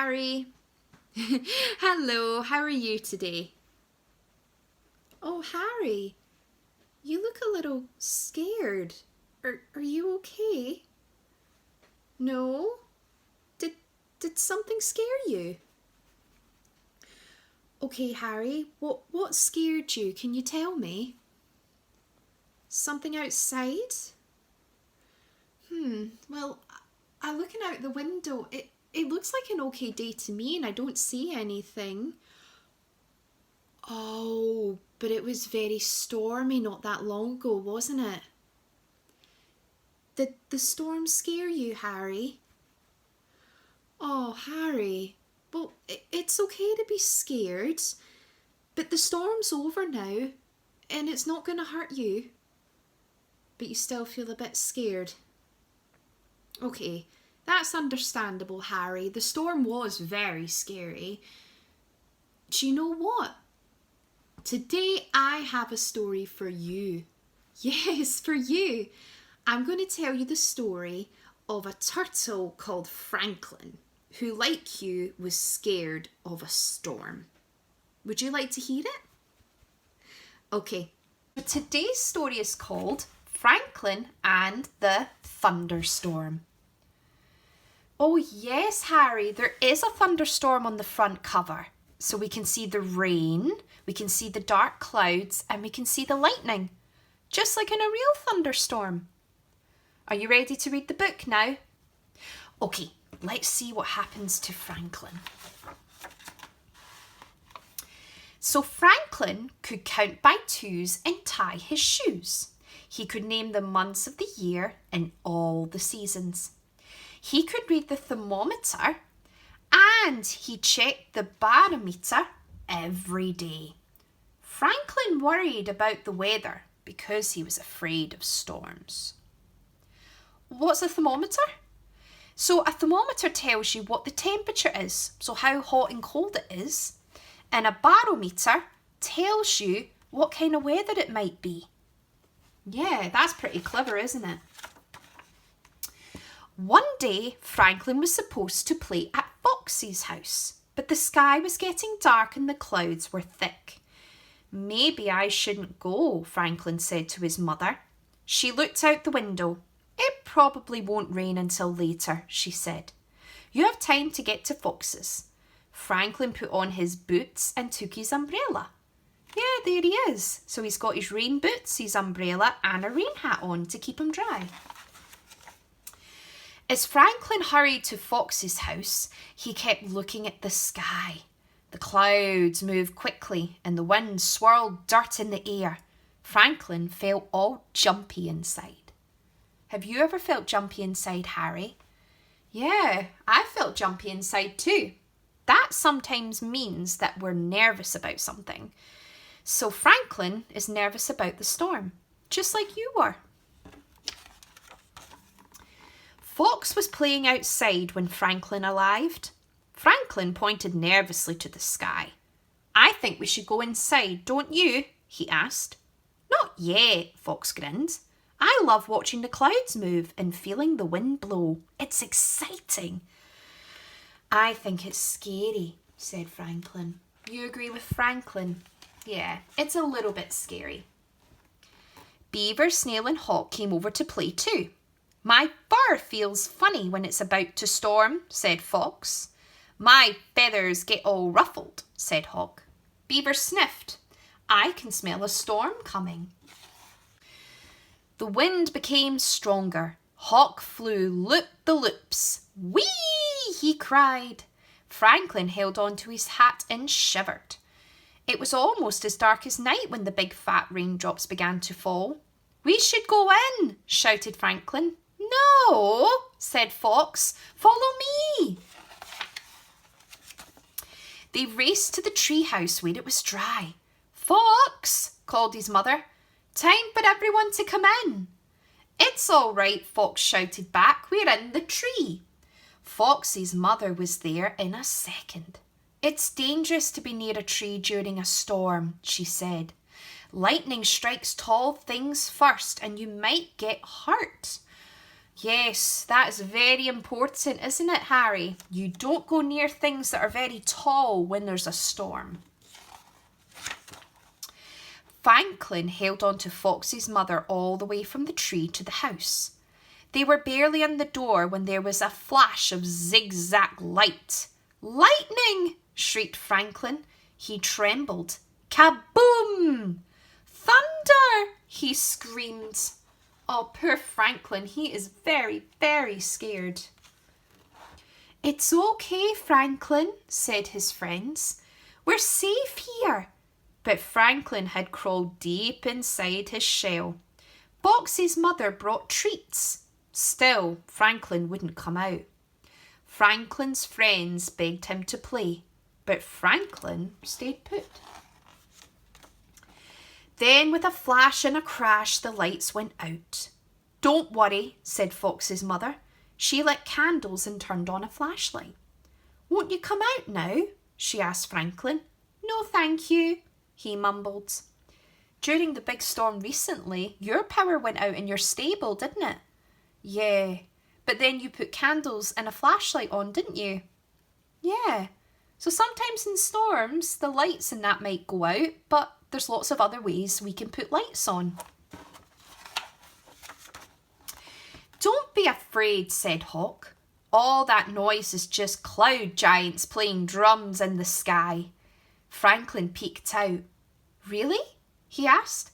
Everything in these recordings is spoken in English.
Harry. Hello, how are you today? Oh, Harry, you look a little scared. Are you okay? No? Did something scare you? Okay, Harry, what scared you? Can you tell me? Something outside? Well, looking out the window, it looks like an okay day to me and I don't see anything. Oh, but it was very stormy not that long ago, wasn't it? Did the storm scare you, Harry? Oh, Harry. Well, it's okay to be scared, but the storm's over now and it's not going to hurt you. But you still feel a bit scared. Okay, that's understandable, Harry. The storm was very scary. Do you know what? Today I have a story for you. Yes, for you. I'm going to tell you the story of a turtle called Franklin, who, like you, was scared of a storm. Would you like to hear it? Okay, today's story is called Franklin and the Thunderstorm. Oh yes, Harry, there is a thunderstorm on the front cover. So we can see the rain, we can see the dark clouds, and we can see the lightning. Just like in a real thunderstorm. Are you ready to read the book now? Okay, let's see what happens to Franklin. So Franklin could count by twos and tie his shoes. He could name the months of the year and all the seasons. He could read the thermometer and he checked the barometer every day. Franklin worried about the weather because he was afraid of storms. What's a thermometer? So a thermometer tells you what the temperature is, so how hot and cold it is. And a barometer tells you what kind of weather it might be. Yeah, that's pretty clever, isn't it? One day, Franklin was supposed to play at Foxy's house, but the sky was getting dark and the clouds were thick. Maybe I shouldn't go, Franklin said to his mother. She looked out the window. It probably won't rain until later, she said. You have time to get to Fox's. Franklin put on his boots and took his umbrella. Yeah, there he is. So he's got his rain boots, his umbrella and a rain hat on to keep him dry. As Franklin hurried to Fox's house, he kept looking at the sky. The clouds moved quickly and the wind swirled dirt in the air. Franklin felt all jumpy inside. Have you ever felt jumpy inside, Harry? Yeah, I felt jumpy inside too. That sometimes means that we're nervous about something. So Franklin is nervous about the storm, just like you were. Fox was playing outside when Franklin arrived. Franklin pointed nervously to the sky. I think we should go inside, don't you? He asked. Not yet, Fox grinned. I love watching the clouds move and feeling the wind blow. It's exciting. I think it's scary, said Franklin. You agree with Franklin? Yeah, it's a little bit scary. Beaver, Snail and Hawk came over to play too. My fur feels funny when it's about to storm, said Fox. My feathers get all ruffled, said Hawk. Beaver sniffed. I can smell a storm coming. The wind became stronger. Hawk flew loop-the-loops. Whee! He cried. Franklin held on to his hat and shivered. It was almost as dark as night when the big fat raindrops began to fall. We should go in, shouted Franklin. No, said Fox. Follow me. They raced to the treehouse where it was dry. Fox, called his mother. Time for everyone to come in. It's all right, Fox shouted back. We're in the tree. Foxy's mother was there in a second. It's dangerous to be near a tree during a storm, she said. Lightning strikes tall things first and you might get hurt. Yes, that is very important, isn't it, Harry? You don't go near things that are very tall when there's a storm. Franklin held on to Fox's mother all the way from the tree to the house. They were barely in the door when there was a flash of zigzag light. "Lightning!" shrieked Franklin. He trembled. "Kaboom!" "Thunder!" he screamed. Oh, poor Franklin. He is very, very scared. "It's okay, Franklin," said his friends. "We're safe here." But Franklin had crawled deep inside his shell. Fox's mother brought treats. Still, Franklin wouldn't come out. Franklin's friends begged him to play, but Franklin stayed put. Then, with a flash and a crash, the lights went out. "Don't worry," said Fox's mother. She lit candles and turned on a flashlight. "Won't you come out now?" she asked Franklin. "No, thank you," he mumbled. "During the big storm recently, your power went out in your stable, didn't it?" "Yeah, but then you put candles and a flashlight on, didn't you?" "Yeah, so sometimes in storms, the lights and that might go out, but there's lots of other ways we can put lights on." "Don't be afraid," said Hawk. "All that noise is just cloud giants playing drums in the sky." Franklin peeked out. "Really?" he asked.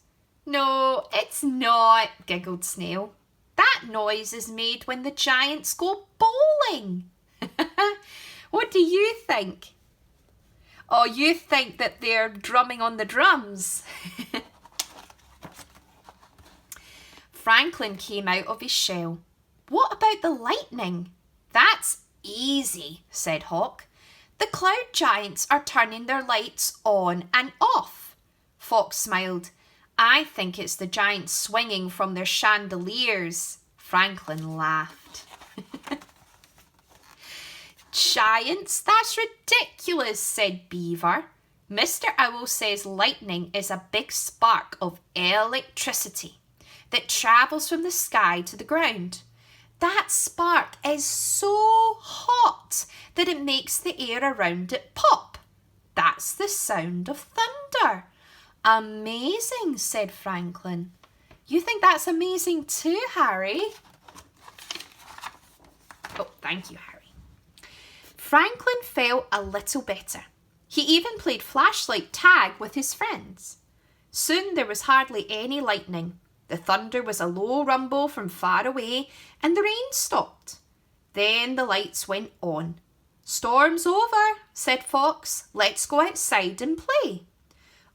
"No, it's not," giggled Snail. "That noise is made when the giants go bowling." "What do you think?" "Oh, you think that they're drumming on the drums." Franklin came out of his shell. "What about the lightning?" "That's easy," said Hawk. "The cloud giants are turning their lights on and off." Fox smiled. "I think it's the giants swinging from their chandeliers." Franklin laughed. "Giants? That's ridiculous," said Beaver. "Mr. Owl says lightning is a big spark of electricity that travels from the sky to the ground. That spark is so hot that it makes the air around it pop. That's the sound of thunder." "Amazing," said Franklin. "You think that's amazing too, Harry?" Oh, thank you, Harry. Franklin felt a little better. He even played flashlight tag with his friends. Soon there was hardly any lightning. The thunder was a low rumble from far away, and the rain stopped. Then the lights went on. "Storm's over," said Fox. "Let's go outside and play."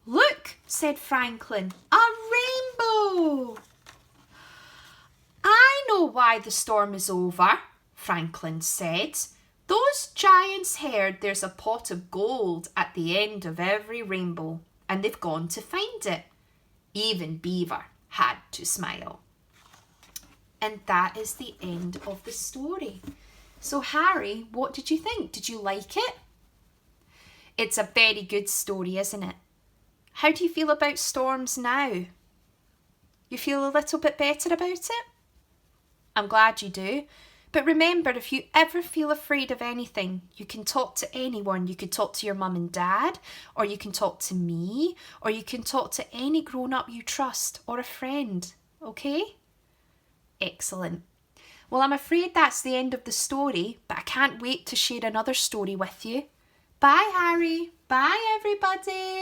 "Look," said Franklin, "a rainbow." "I know why the storm is over," Franklin said. "Those giants heard there's a pot of gold at the end of every rainbow, and they've gone to find it." Even Beaver had to smile. And that is the end of the story. So Harry, what did you think? Did you like it? It's a very good story, isn't it? How do you feel about storms now? You feel a little bit better about it? I'm glad you do. But remember, if you ever feel afraid of anything, you can talk to anyone. You could talk to your mum and dad, or you can talk to me, or you can talk to any grown-up you trust, or a friend, okay? Excellent. Well, I'm afraid that's the end of the story, but I can't wait to share another story with you. Bye, Harry. Bye, everybody.